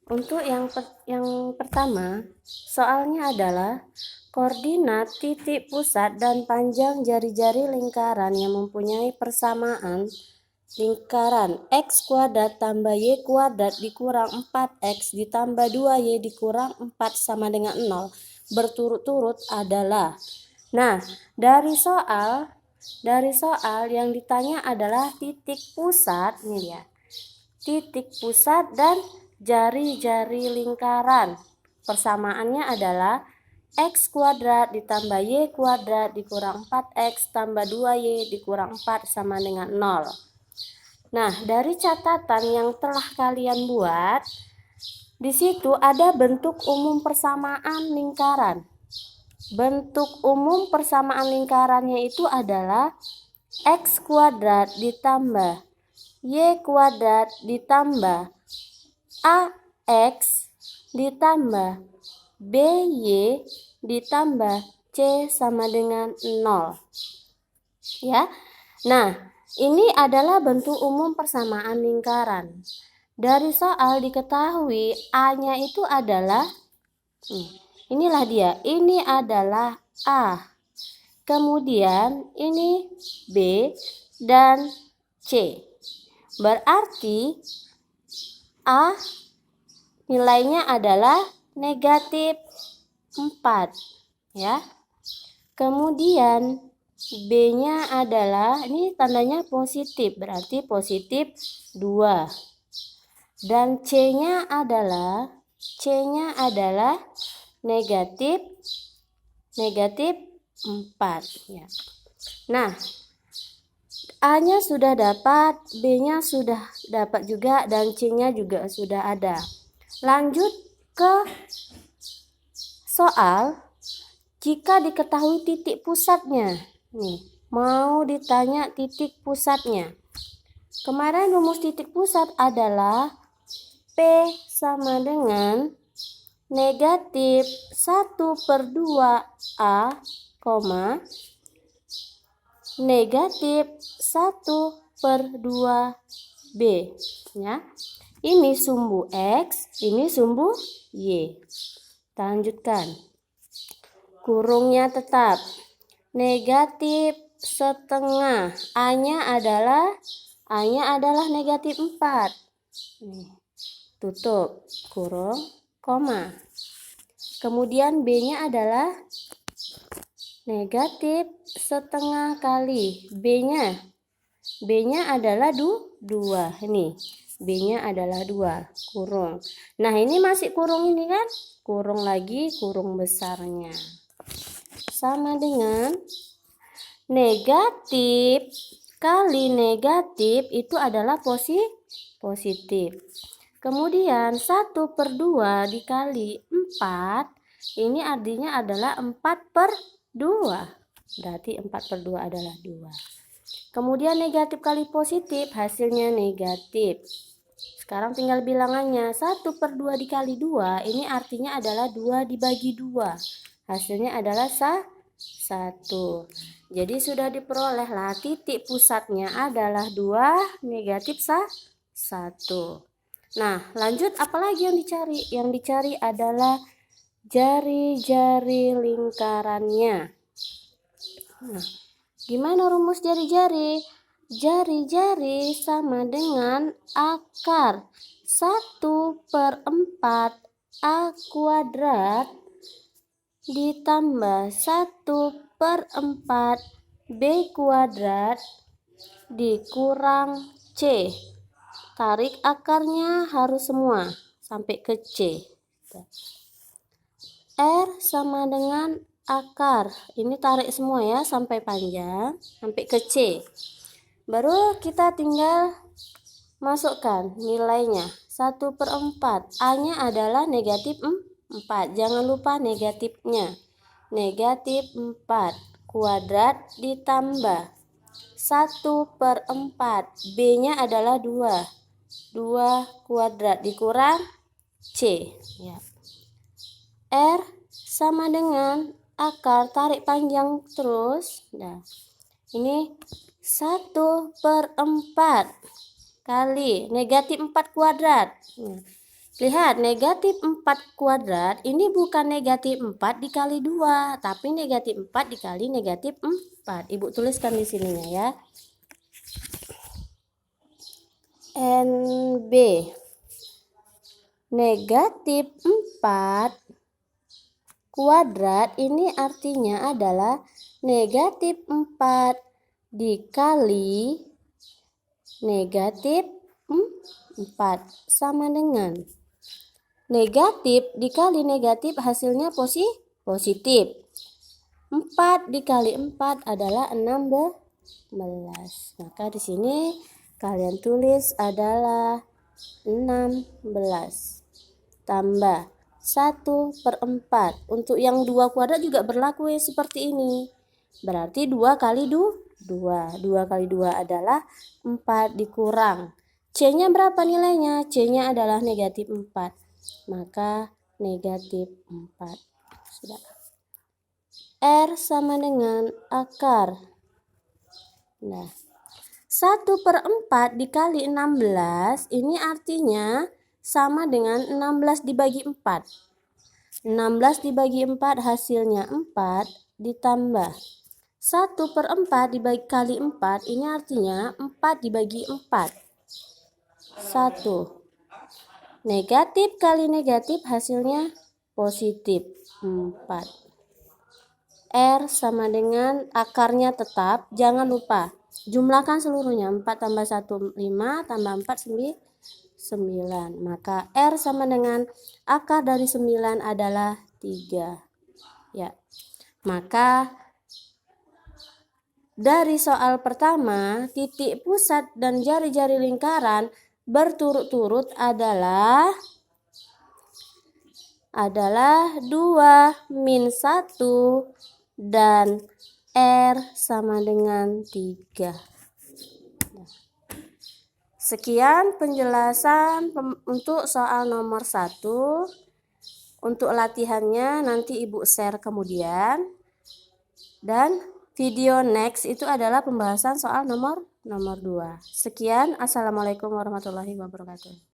Untuk yang pertama, soalnya adalah koordinat titik pusat dan panjang jari-jari lingkaran yang mempunyai persamaan lingkaran x kuadrat tambah y kuadrat dikurang 4x ditambah 2y dikurang 4 sama dengan 0 berturut-turut adalah. Nah, dari soal yang ditanya adalah titik pusat, nih ya. Titik pusat dan jari-jari lingkaran. Persamaannya adalah x kuadrat ditambah y kuadrat dikurang 4x tambah 2y dikurang 4 sama dengan 0. Nah, dari catatan yang telah kalian buat, di situ ada bentuk umum persamaan lingkaran. Bentuk umum persamaan lingkarannya itu adalah x kuadrat ditambah y kuadrat ditambah ax ditambah by ditambah c sama dengan 0. Ya. Nah, ini adalah bentuk umum persamaan lingkaran. Dari soal diketahui A-nya itu adalah inilah dia. Ini adalah A. Kemudian ini B dan C. Berarti A nilainya adalah negatif 4, ya. Kemudian B-nya adalah, ini tandanya positif, berarti positif 2. Dan C-nya adalah negatif 4, ya. Nah, A-nya sudah dapat, B-nya sudah dapat juga, dan C-nya juga sudah ada. Lanjut ke soal, jika diketahui titik pusatnya. Nih, mau ditanya titik pusatnya. Kemarin rumus titik pusat adalah P sama dengan negatif 1/2A, negatif 1/2B, ya. Ini sumbu X, ini sumbu Y. Kita lanjutkan. Kurungnya tetap negatif setengah. A-nya adalah negatif 4. Tutup kurung, koma. Kemudian B-nya adalah negatif setengah kali B-nya adalah 2. Ini B-nya adalah 2, kurung. Nah, ini masih kurung ini kan? Kurung lagi kurung besarnya. Sama dengan negatif kali negatif itu adalah positif. Kemudian 1/2 dikali 4, ini artinya adalah 4/2. Berarti 4/2 adalah 2. Kemudian negatif kali positif, hasilnya negatif. Sekarang tinggal bilangannya. 1/2 dikali 2, ini artinya adalah 2 dibagi 2. Hasilnya adalah 1. Jadi sudah diperolehlah titik pusatnya adalah 2, negatif 1. Nah, lanjut apalagi yang dicari? Yang dicari adalah jari-jari lingkarannya. Nah, gimana rumus jari-jari? Jari-jari sama dengan akar 1/4 A kuadrat ditambah 1/4 B kuadrat dikurang C. Tarik akarnya harus semua sampai ke C. R sama dengan akar. Ini tarik semua ya sampai panjang, sampai ke C. Baru kita tinggal masukkan nilainya. 1/4. A-nya adalah negatif 4. Jangan lupa negatifnya. Negatif 4 kuadrat ditambah 1/4. B-nya adalah 2. 2 kuadrat dikurang C, ya. R sama dengan akar, tarik panjang terus. Nah, ini 1/4 kali negatif 4 kuadrat. Lihat, negatif 4 kuadrat ini bukan negatif 4 dikali 2, tapi negatif 4 dikali negatif 4. Ibu tuliskan di sininya ya. NB. Negatif 4 kuadrat ini artinya adalah negatif 4 dikali negatif 4 sama dengan negatif dikali negatif hasilnya positif. 4 dikali 4 adalah 16. Maka di sini kalian tulis adalah 16 tambah 1/4. Untuk yang 2 kuadrat juga berlaku ya seperti ini. Berarti 2 kali 2. 2 kali 2 adalah 4 dikurang. C-nya berapa nilainya? C-nya adalah negatif 4. Maka negatif 4. Sudah. R sama dengan akar. Nah, 1/4 dikali 16 ini artinya sama dengan 16 dibagi 4. 16 dibagi 4 hasilnya 4 ditambah 1/4 dibagi 4 ini artinya 4 dibagi 4. 1. Negatif kali negatif hasilnya positif 4. R sama dengan akarnya tetap, jangan lupa jumlahkan seluruhnya. 4 tambah 1 5 tambah 4 9. Maka R sama dengan akar dari 9 adalah 3. Ya. Maka dari soal pertama, titik pusat dan jari-jari lingkaran berturut-turut adalah 2 min 1 dan R sama dengan 3. Sekian penjelasan untuk soal nomor 1. Untuk latihannya nanti Ibu share kemudian. Dan video next itu adalah pembahasan soal nomor 2. Sekian, assalamualaikum warahmatullahi wabarakatuh.